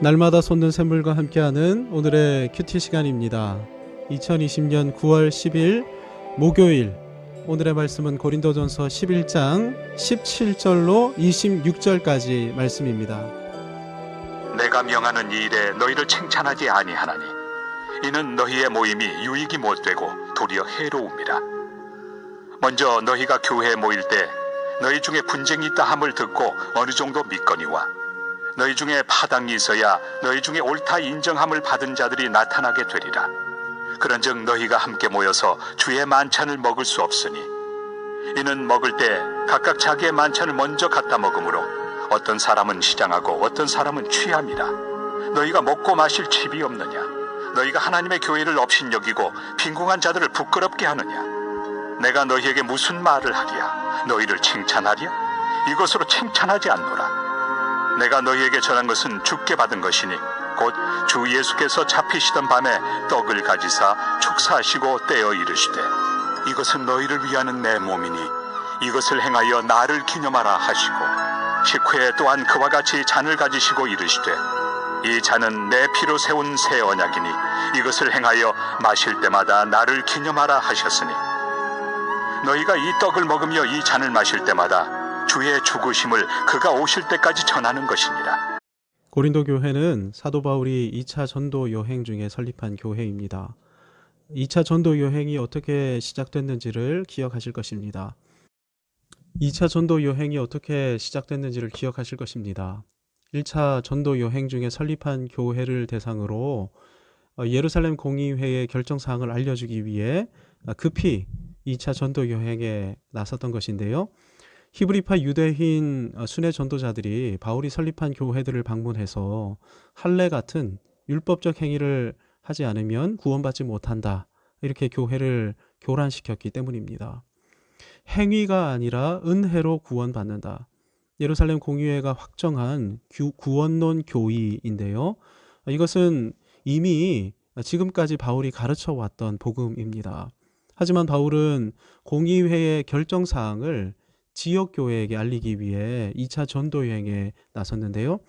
날마다 솟는 샘물과 함께하는 오늘의 큐티 시간입니다. 2020년 9월 10일 목요일, 오늘의 말씀은 고린도전서 11장 17절로 26절까지 말씀입니다. 내가 명하는 이 일에 너희를 칭찬하지 아니하나니 이는 너희의 모임이 유익이 못되고 도리어 해로움이라. 먼저 너희가 교회에 모일 때 너희 중에 분쟁이 있다 함을 듣고 어느 정도 믿거니와 너희 중에 파당이 있어야 너희 중에 옳다 인정함을 받은 자들이 나타나게 되리라. 그런즉 너희가 함께 모여서 주의 만찬을 먹을 수 없으니 이는 먹을 때 각각 자기의 만찬을 먼저 갖다 먹으므로 어떤 사람은 시장하고 어떤 사람은 취함이라. 너희가 먹고 마실 집이 없느냐? 너희가 하나님의 교회를 업신여기고 빈궁한 자들을 부끄럽게 하느냐? 내가 너희에게 무슨 말을 하랴? 너희를 칭찬하랴? 이것으로 칭찬하지 않노라. 내가 너희에게 전한 것은 주께 받은 것이니 곧 주 예수께서 잡히시던 밤에 떡을 가지사 축사하시고 떼어 이르시되 이것은 너희를 위하는 내 몸이니 이것을 행하여 나를 기념하라 하시고 식후에 또한 그와 같이 잔을 가지시고 이르시되 이 잔은 내 피로 세운 새 언약이니 이것을 행하여 마실 때마다 나를 기념하라 하셨으니 너희가 이 떡을 먹으며 이 잔을 마실 때마다 주의 죽으심을 그가 오실 때까지 전하는 것이니라. 고린도 교회는 사도 바울이 2차 전도 여행 중에 설립한 교회입니다. 2차 전도 여행이 어떻게 시작됐는지를 기억하실 것입니다. 2차 전도 여행이 어떻게 시작됐는지를 기억하실 것입니다. 1차 전도 여행 중에 설립한 교회를 대상으로 예루살렘 공의회의 결정사항을 알려주기 위해 급히 2차 전도 여행에 나섰던 것인데요. 히브리파 유대인 순회 전도자들이 바울이 설립한 교회들을 방문해서 할례 같은 율법적 행위를 하지 않으면 구원받지 못한다, 이렇게 교회를 교란시켰기 때문입니다. 행위가 아니라 은혜로 구원받는다. 예루살렘 공의회가 확정한 구원론 교의인데요. 이것은 이미 지금까지 바울이 가르쳐 왔던 복음입니다. 하지만 바울은 공의회의 결정사항을 지역교회에게 알리기 위해 2차 전도여행에 나섰는데요.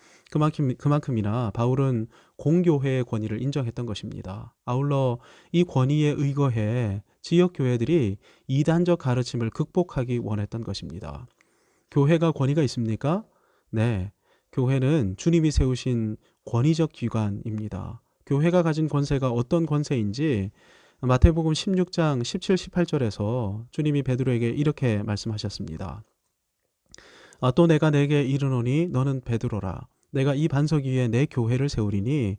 그만큼이나 바울은 공교회의 권위를 인정했던 것입니다. 아울러 이 권위에 의거해 지역교회들이 이단적 가르침을 극복하기 원했던 것입니다. 교회가 권위가 있습니까? 네, 교회는 주님이 세우신 권위적 기관입니다. 교회가 가진 권세가 어떤 권세인지 마태복음 16장 17, 18절에서 주님이 베드로에게 이렇게 말씀하셨습니다. 또 내가 내게 이르노니 너는 베드로라. 내가 이 반석 위에 내 교회를 세우리니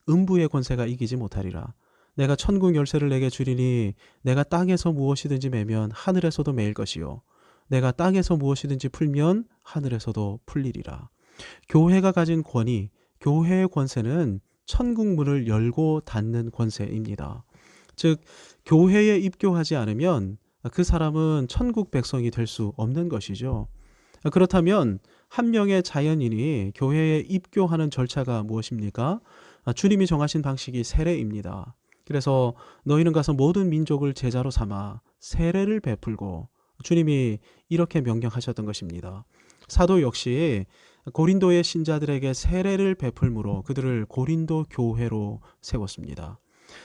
음부의 권세가 이기지 못하리라. 내가 천국 열쇠를 내게 주리니 내가 땅에서 무엇이든지 매면 하늘에서도 매일 것이요 내가 땅에서 무엇이든지 풀면 하늘에서도 풀리리라. 교회가 가진 권위, 교회의 권세는 천국 문을 열고 닫는 권세입니다. 즉, 교회에 입교하지 않으면 그 사람은 천국 백성이 될 수 없는 것이죠. 그렇다면 한 명의 자연인이 교회에 입교하는 절차가 무엇입니까? 주님이 정하신 방식이 세례입니다. 그래서 너희는 가서 모든 민족을 제자로 삼아 세례를 베풀고, 주님이 이렇게 명령하셨던 것입니다. 사도 역시 고린도의 신자들에게 세례를 베풀므로 그들을 고린도 교회로 세웠습니다.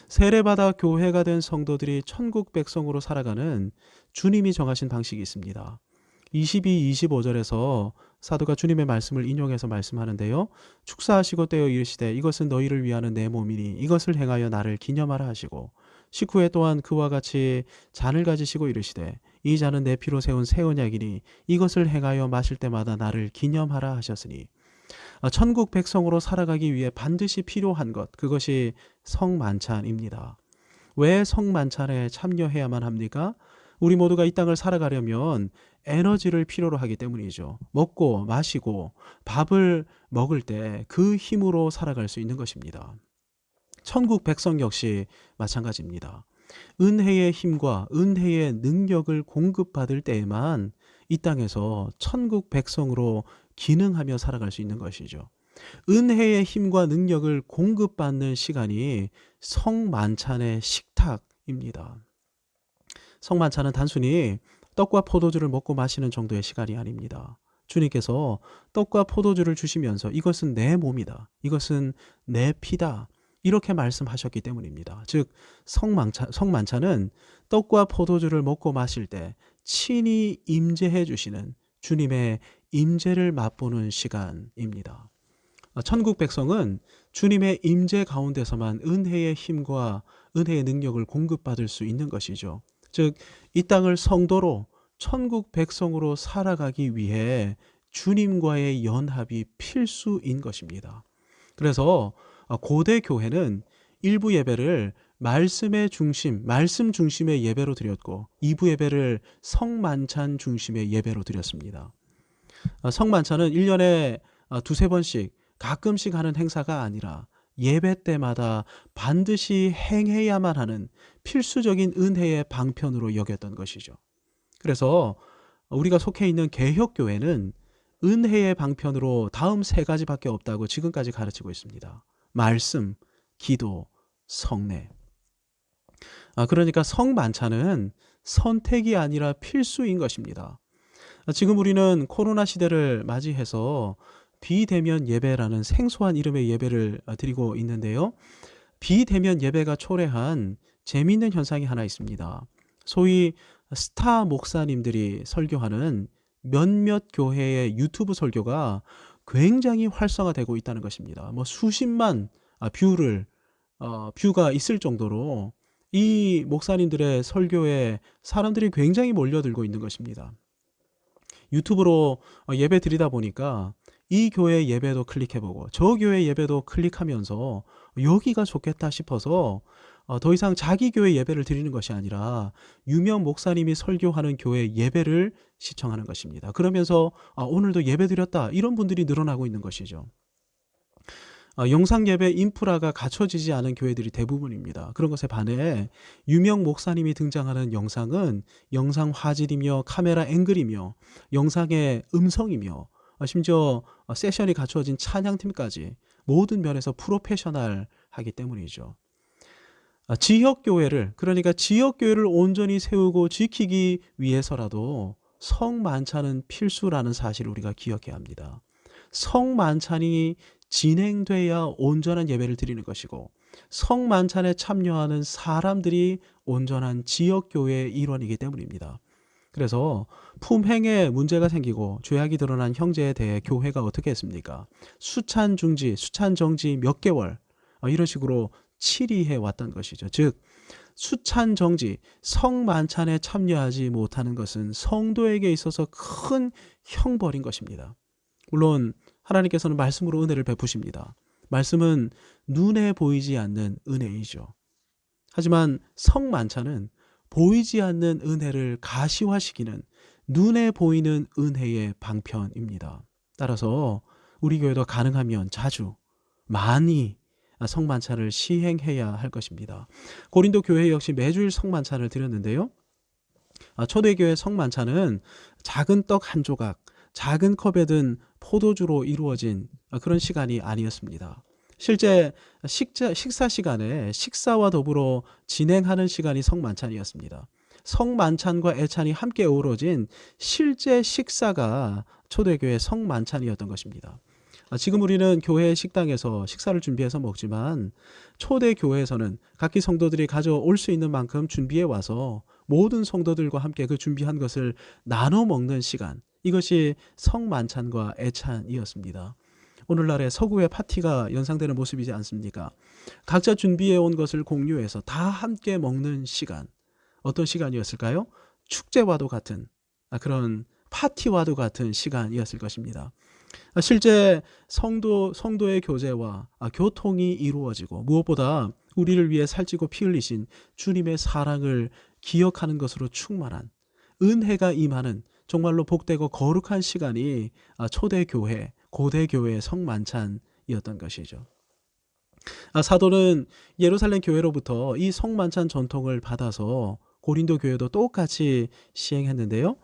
세례받아 교회가 된 성도들이 천국 백성으로 살아가는 주님이 정하신 방식이 있습니다. 22, 25절에서 사도가 주님의 말씀을 인용해서 말씀하는데요. 축사하시고 떼어 이르시되 이것은 너희를 위하는 내 몸이니 이것을 행하여 나를 기념하라 하시고 식후에 또한 그와 같이 잔을 가지시고 이르시되 이 잔은 내 피로 세운 새 언약이니 이것을 행하여 마실 때마다 나를 기념하라 하셨으니 천국 백성으로 살아가기 위해 반드시 필요한 것, 그것이 성만찬입니다. 왜 성만찬에 참여해야만 합니까? 우리 모두가 이 땅을 살아가려면 에너지를 필요로 하기 때문이죠. 먹고 마시고 밥을 먹을 때 그 힘으로 살아갈 수 있는 것입니다. 천국 백성 역시 마찬가지입니다. 은혜의 힘과 은혜의 능력을 공급받을 때에만 이 땅에서 천국 백성으로 기능하며 살아갈 수 있는 것이죠. 은혜의 힘과 능력을 공급받는 시간이 성만찬의 식탁입니다. 성만찬은 단순히 떡과 포도주를 먹고 마시는 정도의 시간이 아닙니다. 주님께서 떡과 포도주를 주시면서 이것은 내 몸이다. 이것은 내 피다. 이렇게 말씀하셨기 때문입니다. 즉 성만찬은 떡과 포도주를 먹고 마실 때 친히 임재해 주시는 주님의 임재를 맛보는 시간입니다. 천국 백성은 주님의 임재 가운데서만 은혜의 힘과 은혜의 능력을 공급받을 수 있는 것이죠. 즉 이 땅을 성도로 천국 백성으로 살아가기 위해 주님과의 연합이 필수인 것입니다. 그래서 고대 교회는 일부 예배를 말씀의 중심, 말씀 중심의 예배로 드렸고 2부 예배를 성만찬 중심의 예배로 드렸습니다. 성만찬은 1년에 두세 번씩 가끔씩 하는 행사가 아니라 예배 때마다 반드시 행해야만 하는 필수적인 은혜의 방편으로 여겼던 것이죠. 그래서 우리가 속해 있는 개혁교회는 은혜의 방편으로 다음 세 가지밖에 없다고 지금까지 가르치고 있습니다. 말씀, 기도, 성례. 그러니까 성만찬은 선택이 아니라 필수인 것입니다. 지금 우리는 코로나 시대를 맞이해서 비대면 예배라는 생소한 이름의 예배를 드리고 있는데요. 비대면 예배가 초래한 재미있는 현상이 하나 있습니다. 소위 스타 목사님들이 설교하는 몇몇 교회의 유튜브 설교가 굉장히 활성화되고 있다는 것입니다. 뭐 수십만 뷰가 있을 정도로 이 목사님들의 설교에 사람들이 굉장히 몰려들고 있는 것입니다. 유튜브로 예배 드리다 보니까 이 교회 예배도 클릭해보고 저 교회 예배도 클릭하면서 여기가 좋겠다 싶어서 더 이상 자기 교회 예배를 드리는 것이 아니라 유명 목사님이 설교하는 교회 예배를 시청하는 것입니다. 그러면서 오늘도 예배 드렸다 이런 분들이 늘어나고 있는 것이죠. 영상 예배 인프라가 갖춰지지 않은 교회들이 대부분입니다. 그런 것에 반해 유명 목사님이 등장하는 영상은 영상 화질이며 카메라 앵글이며 영상의 음성이며 심지어 세션이 갖추어진 찬양팀까지 모든 면에서 프로페셔널하기 때문이죠. 지역교회를 그러니까 지역교회를 온전히 세우고 지키기 위해서라도 성만찬은 필수라는 사실을 우리가 기억해야 합니다. 성만찬이 진행돼야 온전한 예배를 드리는 것이고 성만찬에 참여하는 사람들이 온전한 지역교회의 일원이기 때문입니다. 그래서 품행에 문제가 생기고 죄악이 드러난 형제에 대해 교회가 어떻게 했습니까? 수찬 중지, 수찬 정지 몇 개월 이런 식으로 치리해 왔던 것이죠. 즉 수찬 정지, 성만찬에 참여하지 못하는 것은 성도에게 있어서 큰 형벌인 것입니다. 물론 하나님께서는 말씀으로 은혜를 베푸십니다. 말씀은 눈에 보이지 않는 은혜이죠. 하지만 성만찬은 보이지 않는 은혜를 가시화시키는 눈에 보이는 은혜의 방편입니다. 따라서 우리 교회도 가능하면 자주 많이 성만찬을 시행해야 할 것입니다. 고린도 교회 역시 매주일 성만찬을 드렸는데요. 초대교회 성만찬은 작은 떡 한 조각, 작은 컵에 든 포도주로 이루어진 그런 시간이 아니었습니다. 실제 식사 시간에 식사와 더불어 진행하는 시간이 성만찬이었습니다. 성만찬과 애찬이 함께 어우러진 실제 식사가 초대교회 성만찬이었던 것입니다. 지금 우리는 교회 식당에서 식사를 준비해서 먹지만 초대교회에서는 각기 성도들이 가져올 수 있는 만큼 준비해 와서 모든 성도들과 함께 그 준비한 것을 나눠 먹는 시간, 이것이 성만찬과 애찬이었습니다. 오늘날의 서구의 파티가 연상되는 모습이지 않습니까? 각자 준비해 온 것을 공유해서 다 함께 먹는 시간, 어떤 시간이었을까요? 축제와도 같은 그런 파티와도 같은 시간이었을 것입니다. 실제 성도의 교제와 교통이 이루어지고 무엇보다 우리를 위해 살찌고 피 흘리신 주님의 사랑을 기억하는 것으로 충만한 은혜가 임하는 정말로 복되고 거룩한 시간이 초대교회, 고대교회의 성만찬이었던 것이죠. 사도는 예루살렘 교회로부터 이 성만찬 전통을 받아서 고린도 교회도 똑같이 시행했는데요.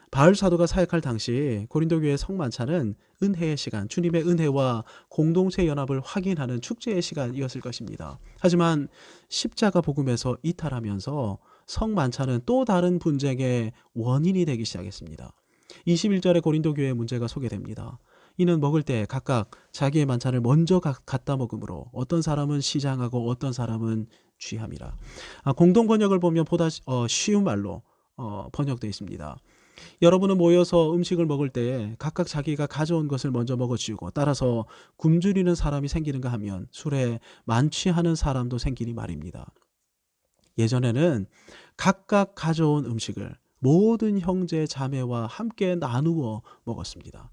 바울 사도가 사역할 당시 고린도 교회 성만찬은 은혜의 시간, 주님의 은혜와 공동체 연합을 확인하는 축제의 시간이었을 것입니다. 하지만 십자가 복음에서 이탈하면서 성만찬은 또 다른 분쟁의 원인이 되기 시작했습니다. 21절에 고린도 교회의 문제가 소개됩니다. 이는 먹을 때 각각 자기의 만찬을 먼저 갖다 먹으므로 어떤 사람은 시장하고 어떤 사람은 취함이라. 공동 번역을 보면 보다 쉬운 말로 번역되어 있습니다. 여러분은 모여서 음식을 먹을 때에 각각 자기가 가져온 것을 먼저 먹어치우고 따라서 굶주리는 사람이 생기는가 하면 술에 만취하는 사람도 생기니 말입니다. 예전에는 각각 가져온 음식을 모든 형제 자매와 함께 나누어 먹었습니다.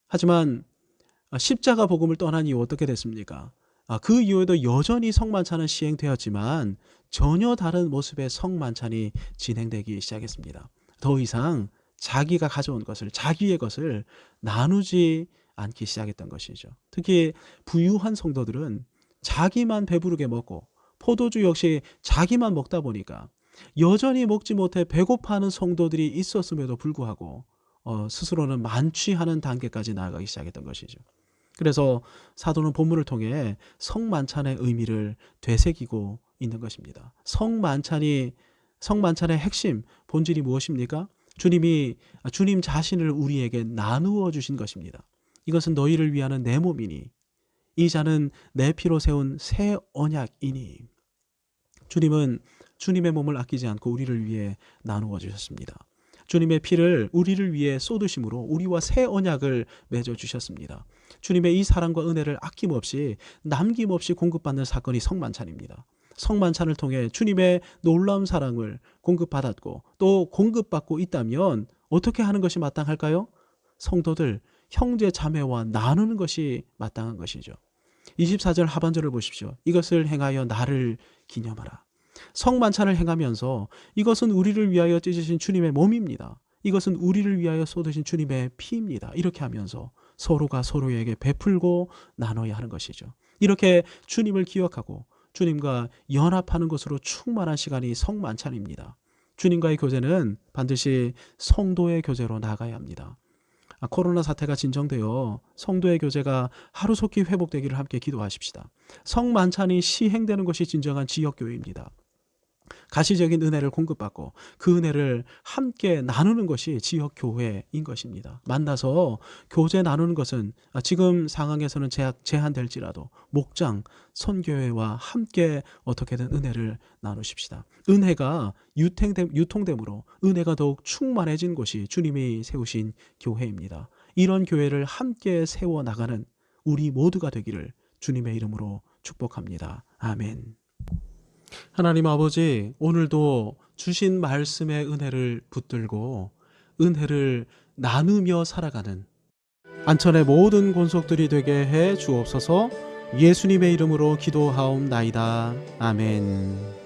하지만 십자가 복음을 떠난 이후 어떻게 됐습니까? 그 이후에도 여전히 성만찬은 시행되었지만 전혀 다른 모습의 성만찬이 진행되기 시작했습니다. 더 이상 자기가 가져온 것을, 자기의 것을 나누지 않기 시작했던 것이죠. 특히 부유한 성도들은 자기만 배부르게 먹고 포도주 역시 자기만 먹다 보니까 여전히 먹지 못해 배고파하는 성도들이 있었음에도 불구하고 스스로는 만취하는 단계까지 나아가기 시작했던 것이죠. 그래서 사도는 본문을 통해 성만찬의 의미를 되새기고 있는 것입니다. 성만찬의 핵심, 본질이 무엇입니까? 주님 자신을 우리에게 나누어 주신 것입니다. 이것은 너희를 위하는 내 몸이니 이 잔은 내 피로 세운 새 언약이니. 주님은 주님의 몸을 아끼지 않고 우리를 위해 나누어 주셨습니다. 주님의 피를 우리를 위해 쏟으심으로 우리와 새 언약을 맺어 주셨습니다. 주님의 이 사랑과 은혜를 아낌없이 남김없이 공급받는 사건이 성만찬입니다. 성만찬을 통해 주님의 놀라운 사랑을 공급받았고 또 공급받고 있다면 어떻게 하는 것이 마땅할까요? 성도들, 형제 자매와 나누는 것이 마땅한 것이죠. 24절 하반절을 보십시오. 이것을 행하여 나를 기념하라. 성만찬을 행하면서 이것은 우리를 위하여 찢으신 주님의 몸입니다. 이것은 우리를 위하여 쏟으신 주님의 피입니다. 이렇게 하면서 서로가 서로에게 베풀고 나눠야 하는 것이죠. 이렇게 주님을 기억하고 주님과 연합하는 것으로 충만한 시간이 성만찬입니다. 주님과의 교제는 반드시 성도의 교제로 나가야 합니다. 코로나 사태가 진정되어 성도의 교제가 하루속히 회복되기를 함께 기도하십시다. 성만찬이 시행되는 것이 진정한 지역교회입니다. 가시적인 은혜를 공급받고 그 은혜를 함께 나누는 것이 지역교회인 것입니다. 만나서 교제 나누는 것은 지금 상황에서는 제한될지라도 목장, 선교회와 함께 어떻게든 은혜를 나누십시다. 은혜가 유통됨으로 은혜가 더욱 충만해진 곳이 주님이 세우신 교회입니다. 이런 교회를 함께 세워나가는 우리 모두가 되기를 주님의 이름으로 축복합니다. 아멘. 하나님 아버지, 오늘도 주신 말씀의 은혜를 붙들고 은혜를 나누며 살아가는 안천의 모든 권속들이 되게 해 주옵소서. 예수님의 이름으로 기도하옵나이다. 아멘.